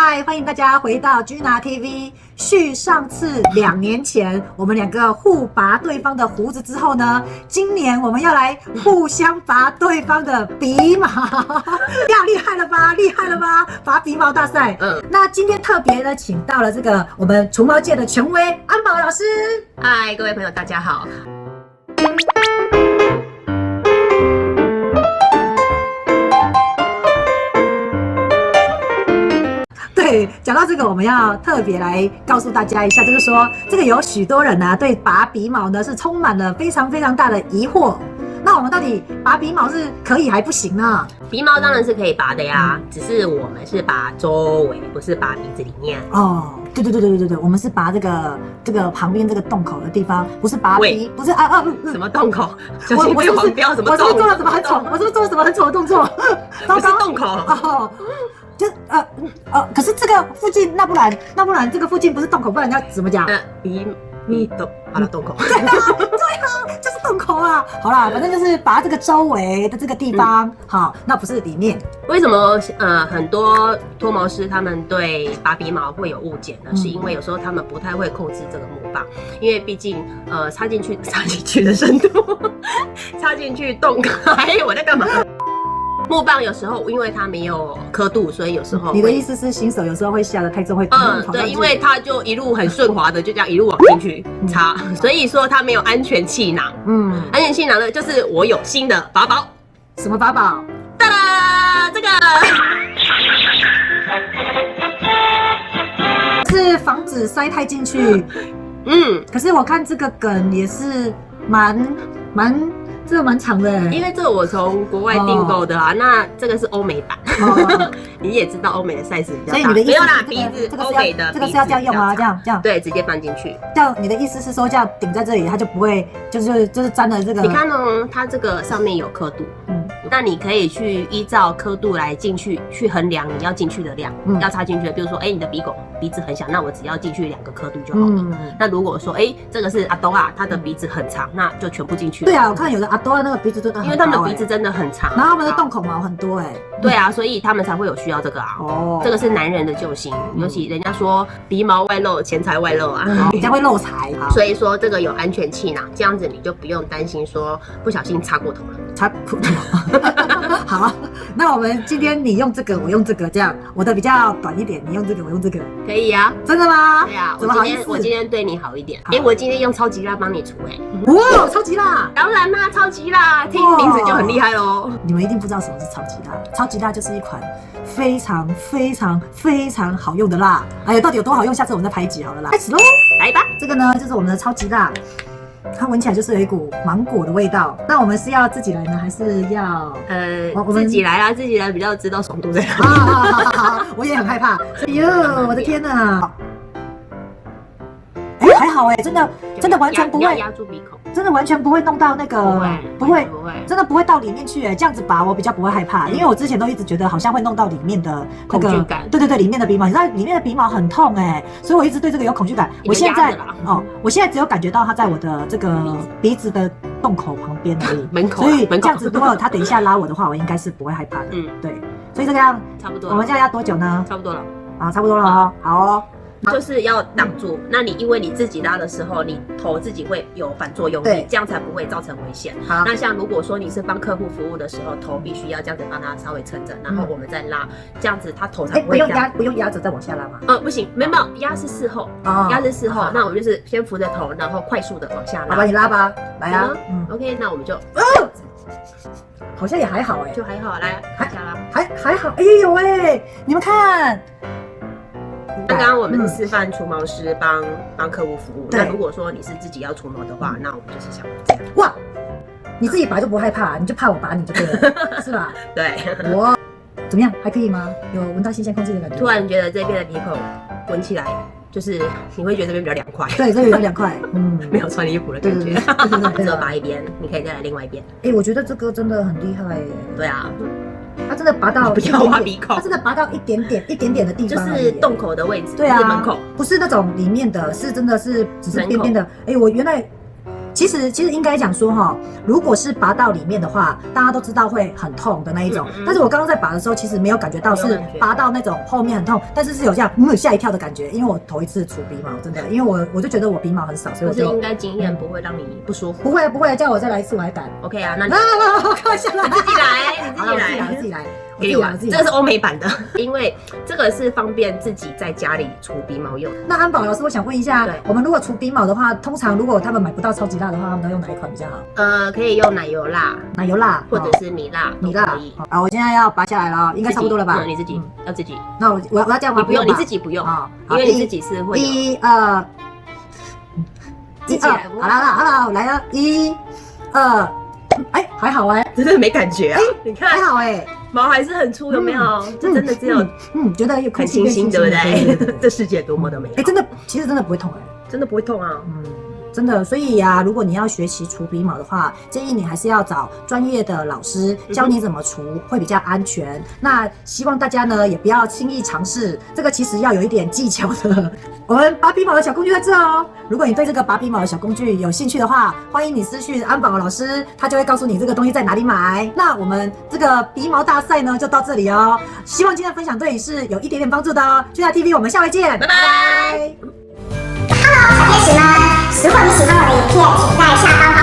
嗨，欢迎大家回到 Gina TV。续上次2年前我们2个互拔对方的胡子之后呢，今年我们要来互相拔对方的鼻毛，厉害了吧？厉害了吧？拔鼻毛大赛。那今天特别的请到了这个我们除毛界的权威安宝老师。嗨，各位朋友，大家好。对，讲到这个，我们要特别来告诉大家一下，就是说，这个有许多人呢、对拔鼻毛呢是充满了非常大的疑惑。那我们到底拔鼻毛是可以还不行呢？鼻毛当然是可以拔的呀，只是我们是拔周围，不是拔鼻子里面。哦，对，我们是拔这个旁边这个洞口的地方，不是拔鼻，不是什么洞口？我是黄标什么？我是不是做了什么很丑？我是不是做了什么很丑的动作？不是洞口哦。就可是这个附近，那不然这个附近不是洞口，不然要怎么讲？鼻洞，好了，洞口。对啊，就是洞口啊。好啦，反正就是拔这个周围的这个地方，好，那不是里面。为什么很多脱毛师他们对拔鼻毛会有误解呢？是因为有时候他们不太会控制这个木棒，因为毕竟插进去的深度，插进去洞口，我在干嘛？木棒有时候因为它没有刻度，所以有时候你的意思是新手有时候会下得太重，会对，因为它就一路很顺滑的就这样一路往进去插，所以说它没有安全气囊。安全气囊呢，就是我有新的法宝。什么法宝？哒啦，这个是防止塞太进去。可是我看这个梗也是这个蛮长的，因为这个我从国外订购的啊，那这个是欧美版，你也知道欧美的 size 比较大，所以你的意思没有啦，鼻子欧美的这个是要这样用啊，这样对，直接放进去。这样你的意思是说这样顶在这里，它就不会就是沾了这个？你看哦，它这个上面有刻度，那你可以去依照刻度来进去去衡量你要进去的量，要插进去的。比如说，你的鼻子很小，那我只要进去2个刻度就好了。那如果说，这个是阿东啊，他的鼻子很长，那就全部进去了。对啊，我看有的阿东啊那个鼻子真的很高，因为他们的鼻子真的很长，然后他们的洞口毛很多对啊，所以他们才会有需要这个啊。这个是男人的救星，尤其人家说鼻毛外露，钱财外露啊，比较会漏财。所以说这个有安全气囊，这样子你就不用担心说不小心插过头了。插过头。好，那我们今天你用这个，我用这个，这样我的比较短一点，你用这个，我用这个，可以啊。真的吗？对啊，怎么好意思？我今天对你好一点。我今天用超级辣帮你除哇，超级辣！当然啦，超级辣，听名字就很厉害咯。你们一定不知道什么是超级辣，超级辣就是一款非常好用的辣。哎呀，到底有多好用？下次我们再拍一集好了啦。开始喽，来吧。这个呢，就是我们的超级辣。它闻起来就是有一股芒果的味道。那我们是要自己来呢，还是要自己来啊？自己来比较知道爽度在哪里。好，我也很害怕。哎呦，我的天哪！还好真的完全不会压住鼻孔，真的完全不会弄到那个，不会，真的不会到里面去这样子拔我比较不会害怕，因为我之前都一直觉得好像会弄到里面的那个恐惧感。对，里面的鼻毛，你知道里面的鼻毛很痛所以我一直对这个有恐惧感。我现在只有感觉到它在我的这个鼻子的洞口旁边而已，门口。所以这样子，如果他等一下拉我的话，我应该是不会害怕的。对，所以这个样差不多。我们这样要多久呢？差不多了。差不多了哦。好哦。就是要挡住，那你因为你自己拉的时候，你头自己会有反作用力，这样才不会造成危险。好，那像如果说你是帮客户服务的时候，头必须要这样子帮他稍微撑着，然后我们再拉，这样子他头才不会不用压着再往下拉吗？不行，没有，压是事后，压是事后。那我们就是先扶着头，然后快速的往下拉。好吧，你拉吧，来啊。OK， 那我们就好像也还好就还好，来往下拉，还好。哎呦你们看。刚刚我们是示范除毛师帮客户服务，那如果说你是自己要除毛的话，那我们就是像这样。哇，你自己拔就不害怕，你就怕我拔你就对了，是吧？对。哇，怎么样？还可以吗？有闻到新鲜空气的感觉？突然觉得这边的鼻孔闻起来，就是你会觉得这边比较凉快。对，这边比较凉快。没有穿衣服的感觉。对，只有拔一边，你可以再来另外一边。我觉得这个真的很厉害对啊。它真的拔到不要挖鼻孔，它真的拔到一点点的地方，就是洞口的位置，对啊，是门口，不是那种里面的，是真的是只是边边的。我原来其实应该讲说哈，如果是拔到里面的话，大家都知道会很痛的那一种。但是我刚刚在拔的时候，其实没有感觉到是拔到那种后面很痛，但是有这样吓一跳的感觉，因为我头一次除鼻毛，真的，因为我就觉得我鼻毛很少，所以我就应该经验不会让你不舒服。不会，叫我再来一次我还敢。OK 啊，那开玩笑啦，你自己来，你自己来。给我，这个是欧美版的，因为这个是方便自己在家里除鼻毛用。那安保老师，我想问一下，我们如果除鼻毛的话，通常如果他们买不到超级辣的话，他们都用哪一款比较好？可以用奶油辣，或者是米辣，可以。啊，我现在要拔下来了，应该差不多了吧？你自己要自己。那我要这样吗？你不用，你自己不用啊，因为你自己是会。1、2，好了，来了，1、2，哎，还好哎，真的没感觉啊，你看还好哎。毛还是很粗，有没有？这真的只有觉得很清新，对不对？这世界多么的美好！真的，其实真的不会痛真的不会痛啊。真的，所以呀，如果你要学习除鼻毛的话，建议你还是要找专业的老师教你怎么除，会比较安全。那希望大家呢也不要轻易尝试，这个其实要有一点技巧的。我们拔鼻毛的小工具在这哦。如果你对这个拔鼻毛的小工具有兴趣的话，欢迎你私讯安保老师，他就会告诉你这个东西在哪里买。那我们这个鼻毛大赛呢就到这里哦。希望今天的分享对你是有一点点帮助的哦。巨大 TV，我们下回见，拜拜。Hello，小天使们！如果你喜欢我的影片，请在下方